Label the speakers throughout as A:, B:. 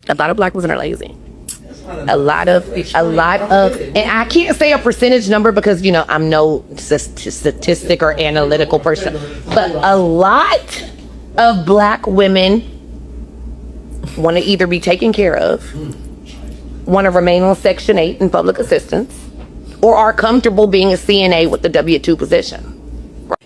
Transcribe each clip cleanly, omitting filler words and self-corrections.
A: A lot of black women are lazy. A lot of, and I can't say a percentage number because, you know, I'm no statistic or analytical person, but a lot of black women want to either be taken care of, want to remain on Section 8 in public assistance, or are comfortable being a CNA with the W-2 position.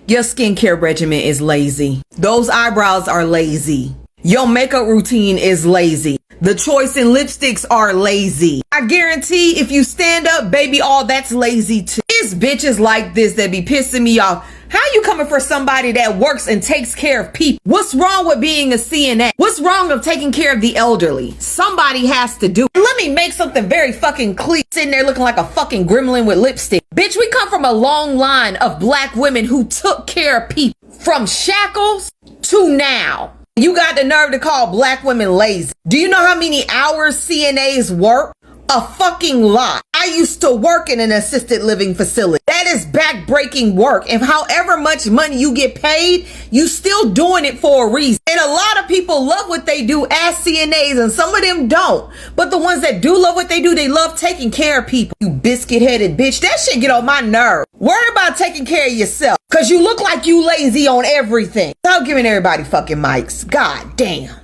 B: Your skincare regimen is lazy. Those eyebrows are lazy. Your makeup routine is lazy. The choice in lipsticks are lazy. I guarantee if you stand up, baby, all that's lazy too. It's bitches like this that be pissing me off. How you coming for somebody that works and takes care of people? What's wrong with being a CNA? What's wrong with taking care of the elderly? Somebody has to do it. Let me make something very fucking clear. Sitting there looking like a fucking gremlin with lipstick. Bitch, we come from a long line of black women who took care of people. From shackles to now. You got the nerve to call black women lazy. Do you know how many hours CNAs work? A fucking lot. I used to work in an assisted living facility. That is back-breaking work. And however much money you get paid, you still doing it for a reason. And a lot of people love what they do as CNAs, and some of them don't. But the ones that do love what they do, they love taking care of people. You biscuit-headed bitch. That shit get on my nerve. Worry about taking care of yourself. Cause you look like you lazy on everything. Stop giving everybody fucking mics. God damn.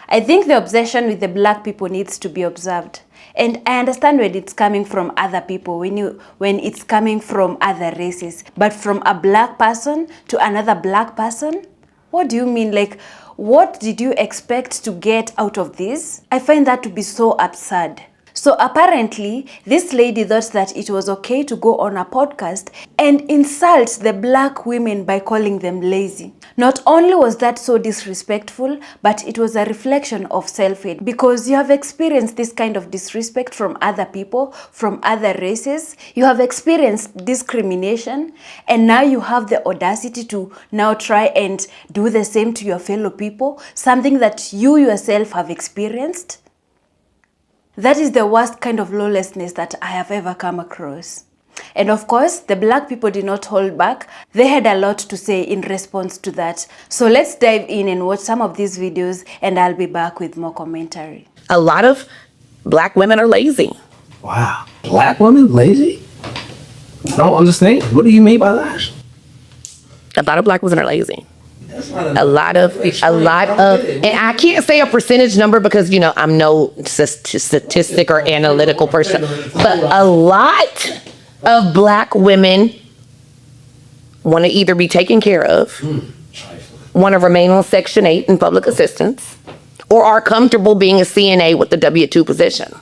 C: I think the obsession with the black people needs to be observed. And I understand when it's coming from other people, when it's coming from other races, but from a black person to another black person? What do you mean? Like, what did you expect to get out of this? I find that to be so absurd. So apparently, this lady thought that it was okay to go on a podcast and insult the black women by calling them lazy. Not only was that so disrespectful, but it was a reflection of self-hate, because you have experienced this kind of disrespect from other people, from other races. You have experienced discrimination, and now you have the audacity to now try and do the same to your fellow people, something that you yourself have experienced. That is the worst kind of lawlessness that I have ever come across. And of course, the black people did not hold back. They had a lot to say in response to that. So let's dive in and watch some of these videos, and I'll be back with more commentary.
A: A lot of black women are lazy.
D: Wow. Black women lazy? I don't understand. What do you mean by that?
A: A lot of black women are lazy. A lot of, and I can't say a percentage number because, you know, I'm no statistic or analytical person, but a lot of black women want to either be taken care of, want to remain on Section 8 in public assistance, or are comfortable being a CNA with the W-2 position,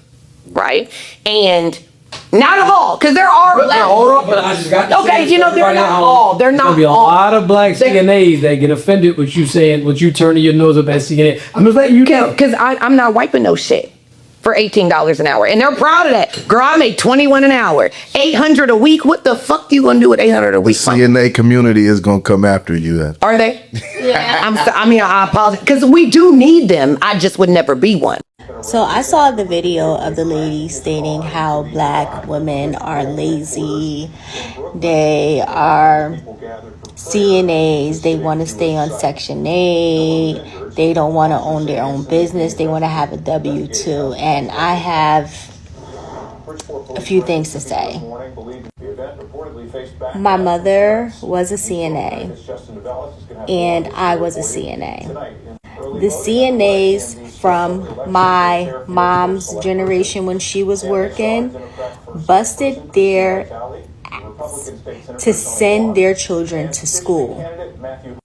A: right? And not at all, because there are black. Okay, you know, they're not all. They're not all. There's gonna be a
D: lot of black CNAs that get offended with you saying, with you turning your nose up at CNA. I'm just letting you know.
A: Because I'm not wiping no shit for $18 an hour, and they're proud of that. Girl, I make $21 an hour, $800 a week. What the fuck you gonna do with $800 a week?
E: The CNA community is gonna come after you.
A: Are they? Yeah. I apologize, because we do need them. I just would never be one.
F: So I saw the video of the lady stating how black women are lazy. They are CNAs. They want to stay on Section 8. They don't want to own their own business. They want to have a W-2. And I have a few things to say. My mother was a CNA, and I was a CNA. The CNAs from my mom's generation when she was working busted their ass to send their children to school.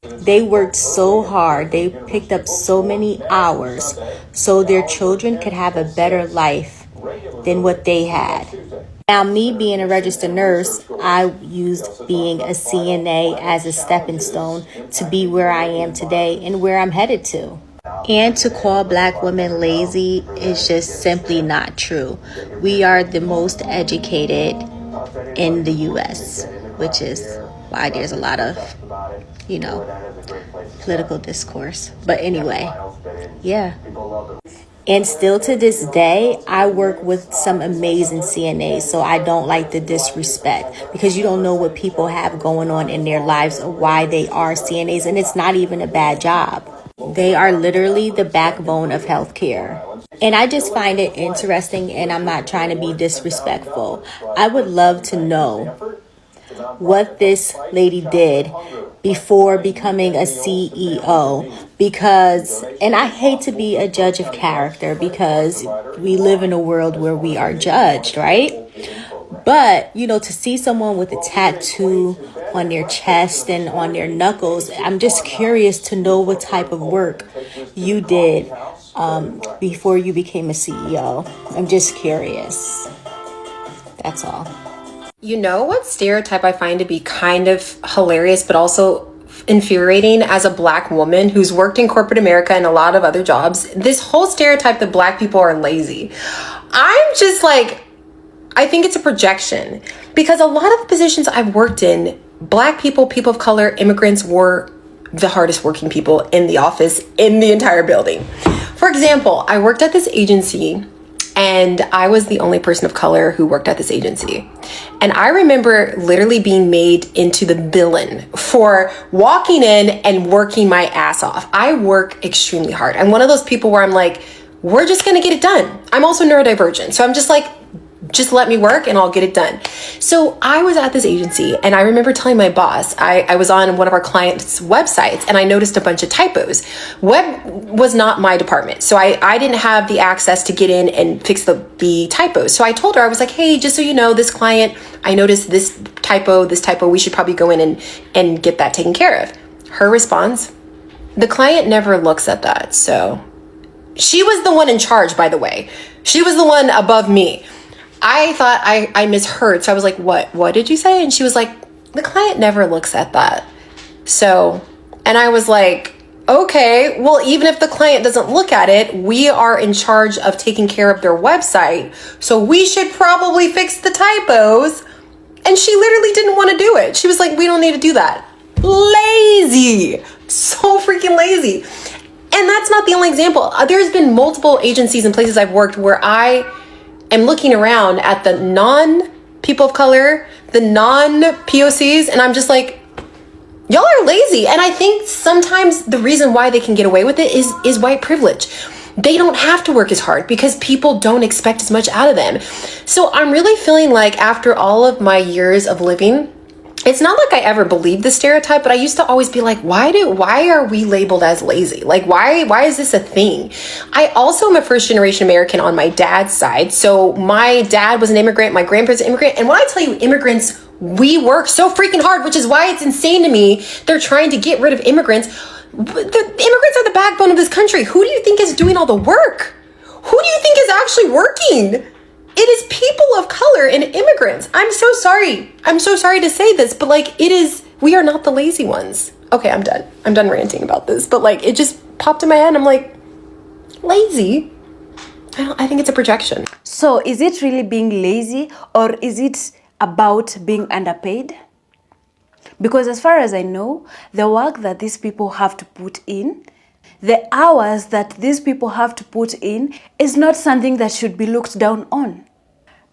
F: They worked so hard. They picked up so many hours so their children could have a better life than what they had. Now, me being a registered nurse, I used being a CNA as a stepping stone to be where I am today and where I'm headed to. And to call black women lazy is just simply not true. We are the most educated in the U.S., which is why there's a lot of, you know, political discourse. But anyway, yeah. And still to this day, I work with some amazing CNAs, so I don't like the disrespect, because you don't know what people have going on in their lives or why they are CNAs, and it's not even a bad job. They are literally the backbone of healthcare. And I just find it interesting, and I'm not trying to be disrespectful. I would love to know what this lady did before becoming a CEO, because, and I hate to be a judge of character because we live in a world where we are judged, right? But, you know, to see someone with a tattoo on their chest and on their knuckles, I'm just curious to know what type of work you did before you became a CEO. I'm just curious. That's all.
G: You know what stereotype I find to be kind of hilarious, but also infuriating as a Black woman who's worked in corporate America and a lot of other jobs? This whole stereotype that Black people are lazy. I'm just like, I think it's a projection, because a lot of the positions I've worked in, Black people, people of color, immigrants were the hardest working people in the office, in the entire building. For example, I worked at this agency and I was the only person of color who worked at this agency. And I remember literally being made into the villain for walking in and working my ass off. I work extremely hard. I'm one of those people where I'm like, we're just gonna get it done. I'm also neurodivergent. So I'm just like, just let me work and I'll get it done. So I was at this agency and I remember telling my boss, I was on one of our clients' websites and I noticed a bunch of typos. Web was not my department. So I didn't have the access to get in and fix the typos. So I told her, I was like, hey, just so you know, this client, I noticed this typo, we should probably go in and get that taken care of. Her response, the client never looks at that. So she was the one in charge, by the way. She was the one above me. I thought I misheard. So I was like, what did you say? And she was like, the client never looks at that. So, and I was like, okay, well, even if the client doesn't look at it, we are in charge of taking care of their website. So we should probably fix the typos. And she literally didn't want to do it. She was like, we don't need to do that. Lazy. So freaking lazy. And that's not the only example. There's been multiple agencies and places I've worked where I am looking around at the non-people of color, the non-POCs, and I'm just like, y'all are lazy. And I think sometimes the reason why they can get away with it is white privilege. They don't have to work as hard because people don't expect as much out of them. So I'm really feeling like after all of my years of living, it's not like I ever believed the stereotype, but I used to always be like, why are we labeled as lazy? Like, why is this a thing? I also am a first generation American on my dad's side. So my dad was an immigrant, my grandparents an immigrant. And when I tell you immigrants, we work so freaking hard, which is why it's insane to me. They're trying to get rid of immigrants. The immigrants are the backbone of this country. Who do you think is doing all the work? Who do you think is actually working? It is people of color and immigrants. I'm so sorry. I'm so sorry to say this, but like we are not the lazy ones. Okay, I'm done. I'm done ranting about this, but like it just popped in my head. I'm like, lazy? I think it's a projection.
C: So is it really being lazy, or is it about being underpaid? Because as far as I know, the work that these people have to put in, the hours that these people have to put in is not something that should be looked down on.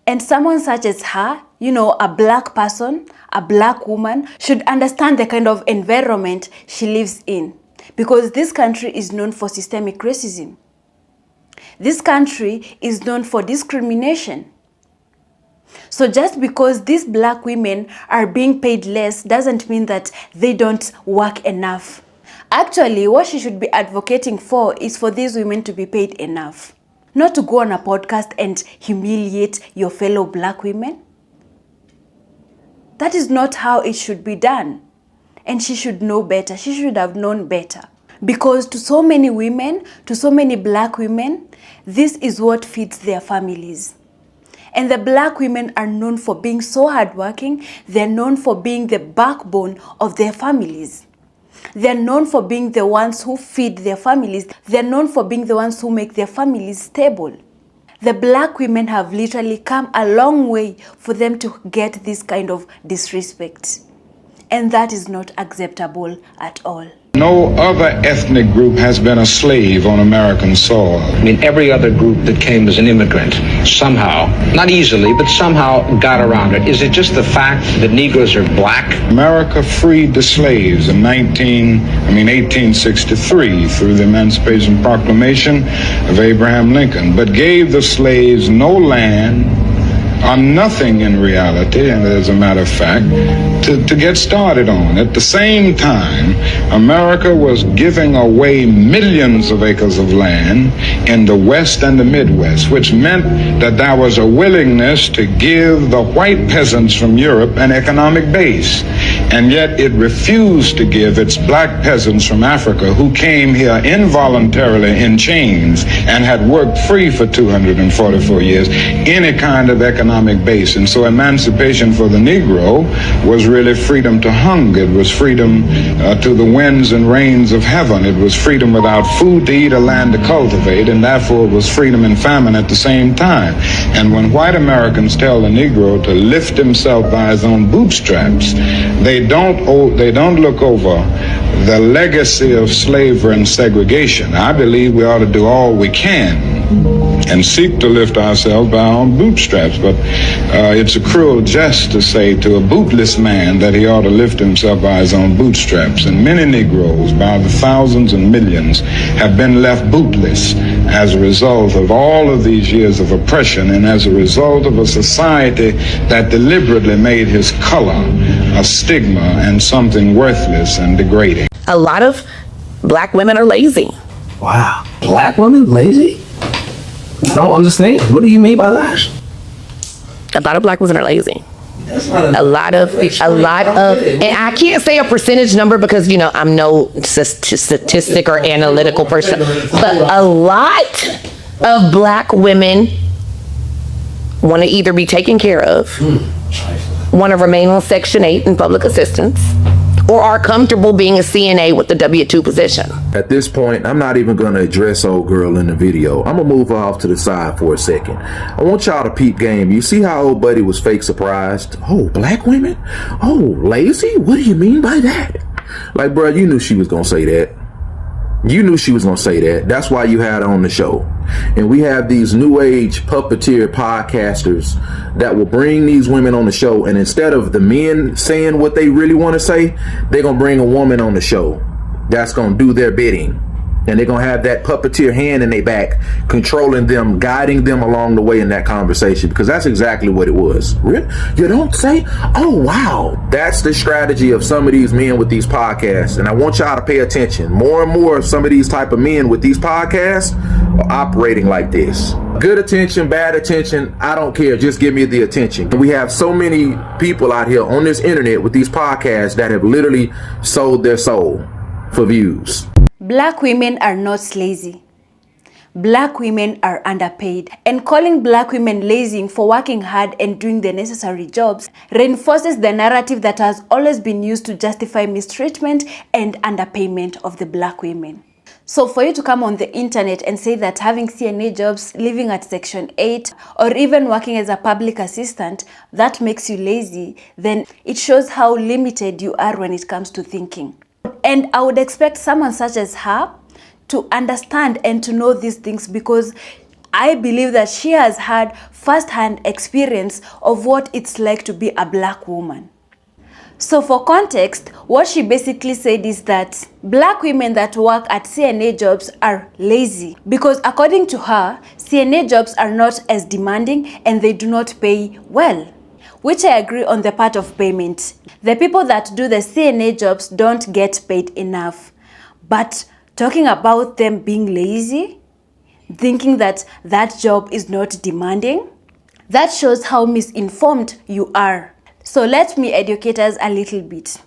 C: And someone such as her, you know, a black person, a black woman, should understand the kind of environment she lives in. Because this country is known for systemic racism. This country is known for discrimination. So just because these black women are being paid less doesn't mean that they don't work enough. Actually, what she should be advocating for is for these women to be paid enough. Not to go on a podcast and humiliate your fellow black women. That is not how it should be done. And she should know better. She should have known better. Because to so many women, to so many black women, this is what feeds their families. And the black women are known for being so hardworking. They're known for being the backbone of their families. They're known for being the ones who feed their families. They're known for being the ones who make their families stable. The black women have literally come a long way for them to get this kind of disrespect. And that is not acceptable at all.
H: No other ethnic group has been a slave on American soil.
I: I mean, every other group that came as an immigrant somehow, not easily, but somehow got around it. Is it just the fact that Negroes are black?
H: America freed the slaves in 1863 through the Emancipation Proclamation of Abraham Lincoln, but gave the slaves no land or nothing in reality, and as a matter of fact, to get started on. At the same time, America was giving away millions of acres of land in the West and the Midwest, which meant that there was a willingness to give the white peasants from Europe an economic base. And yet it refused to give its black peasants from Africa, who came here involuntarily in chains and had worked free for 244 years, any kind of economic base. And so emancipation for the Negro was really freedom to hunger. It was freedom to the winds and rains of heaven. It was freedom without food to eat or land to cultivate, and therefore it was freedom and famine at the same time. And when white Americans tell the Negro to lift himself by his own bootstraps, they don't look over the legacy of slavery and segregation. I believe we ought to do all we can and seek to lift ourselves by our own bootstraps. But it's a cruel jest to say to a bootless man that he ought to lift himself by his own bootstraps. And many Negroes, by the thousands and millions, have been left bootless as a result of all of these years of oppression and as a result of a society that deliberately made his color a stigma and something worthless and degrading.
A: A lot of black women are lazy.
D: Wow. Black women lazy? I don't understand. What do you mean by that?
A: A lot of black women are lazy. A lot of, and I can't say a percentage number because, you know, I'm no statistic or analytical person, but a lot of black women want to either be taken care of, want to remain on Section 8 in public assistance, or are comfortable being a CNA with the W-2 position.
J: At this point, I'm not even going to address old girl in the video. I'm going to move off to the side for a second. I want y'all to peep game. You see how old buddy was fake surprised? Oh, black women? Oh, lazy? What do you mean by that? Like, bro, you knew she was going to say that. You knew she was going to say that. That's why you had her on the show. And we have these new age puppeteer podcasters that will bring these women on the show. And instead of the men saying what they really want to say, they're going to bring a woman on the show that's going to do their bidding. And they're going to have that puppeteer hand in their back, controlling them, guiding them along the way in that conversation, because that's exactly what it was. Really? You don't say? Oh, wow. That's the strategy of some of these men with these podcasts. And I want y'all to pay attention. More and more of some of these type of men with these podcasts are operating like this. Good attention, bad attention, I don't care. Just give me the attention. We have so many people out here on this internet with these podcasts that have literally sold their soul for views.
C: Black women are not lazy. Black women are underpaid. And calling black women lazy for working hard and doing the necessary jobs reinforces the narrative that has always been used to justify mistreatment and underpayment of the black women. So for you to come on the internet and say that having CNA jobs, living at Section 8, or even working as a public assistant, that makes you lazy, then it shows how limited you are when it comes to thinking. And I would expect someone such as her to understand and to know these things, because I believe that she has had first-hand experience of what it's like to be a black woman. So for context, what she basically said is that black women that work at CNA jobs are lazy because, according to her, CNA jobs are not as demanding and they do not pay well. Which I agree on the part of payment. The people that do the CNA jobs don't get paid enough. But talking about them being lazy, thinking that that job is not demanding, that shows how misinformed you are. So let me educate us a little bit.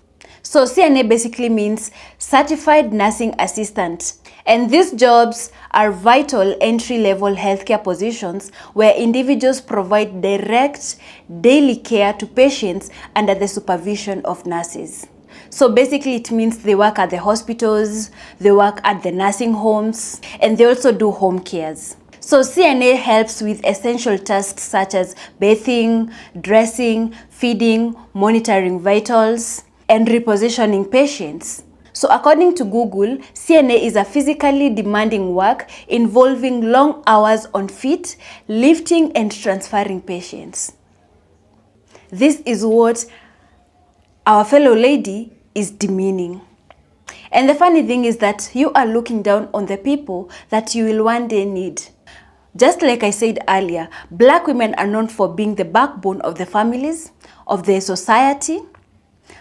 C: So CNA basically means Certified Nursing Assistant. And these jobs are vital entry-level healthcare positions where individuals provide direct daily care to patients under the supervision of nurses. So basically it means they work at the hospitals, they work at the nursing homes, and they also do home cares. So CNA helps with essential tasks such as bathing, dressing, feeding, monitoring vitals, and repositioning patients. So according to Google, CNA is a physically demanding work involving long hours on feet, lifting and transferring patients. This is what our fellow lady is demeaning. And the funny thing is that you are looking down on the people that you will one day need. Just like I said earlier, black women are known for being the backbone of the families, of the society.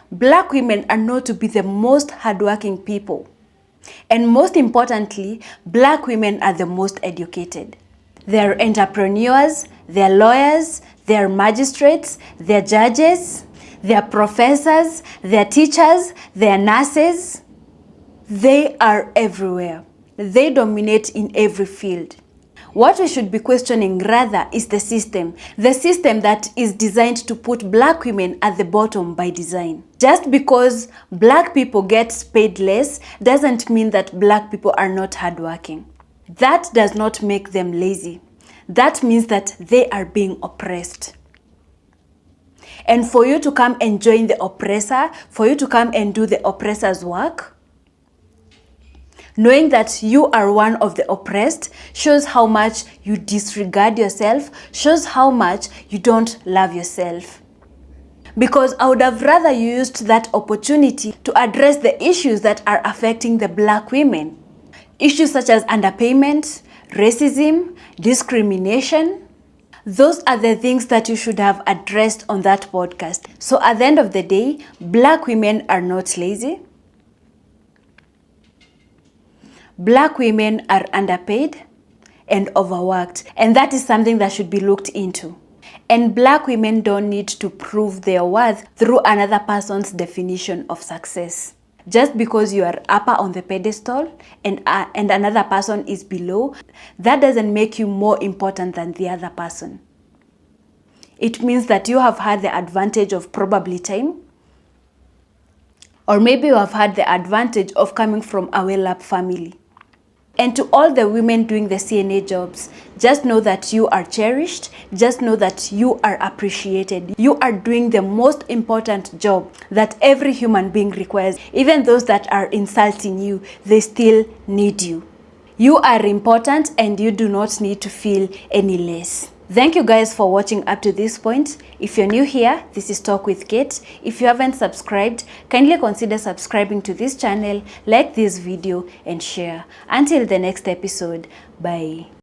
C: Black women are known to be the most hardworking people. And most importantly, black women are the most educated. They're entrepreneurs, they're lawyers, they're magistrates, they're judges, they're professors, they're teachers, they're nurses. They are everywhere. They dominate in every field. What we should be questioning rather is the system that is designed to put black women at the bottom by design. Just because black people get paid less doesn't mean that black people are not hardworking. That does not make them lazy. That means that they are being oppressed. And for you to come and join the oppressor, for you to come and do the oppressor's work, knowing that you are one of the oppressed shows how much you disregard yourself, shows how much you don't love yourself. Because I would have rather used that opportunity to address the issues that are affecting the black women. Issues such as underpayment, racism, discrimination. Those are the things that you should have addressed on that podcast. So at the end of the day, black women are not lazy. Black women are underpaid and overworked, and that is something that should be looked into. And black women don't need to prove their worth through another person's definition of success. Just because you are upper on the pedestal and another person is below, that doesn't make you more important than the other person. It means that you have had the advantage of probably time, or maybe you have had the advantage of coming from a well-up family. And to all the women doing the CNA jobs, just know that you are cherished. Just know that you are appreciated. You are doing the most important job that every human being requires. Even those that are insulting you, they still need you. You are important and you do not need to feel any less. Thank you guys for watching up to this point. If you're new here, this is Talk with Kate. If you haven't subscribed, kindly consider subscribing to this channel, like this video and share. Until the next episode, bye.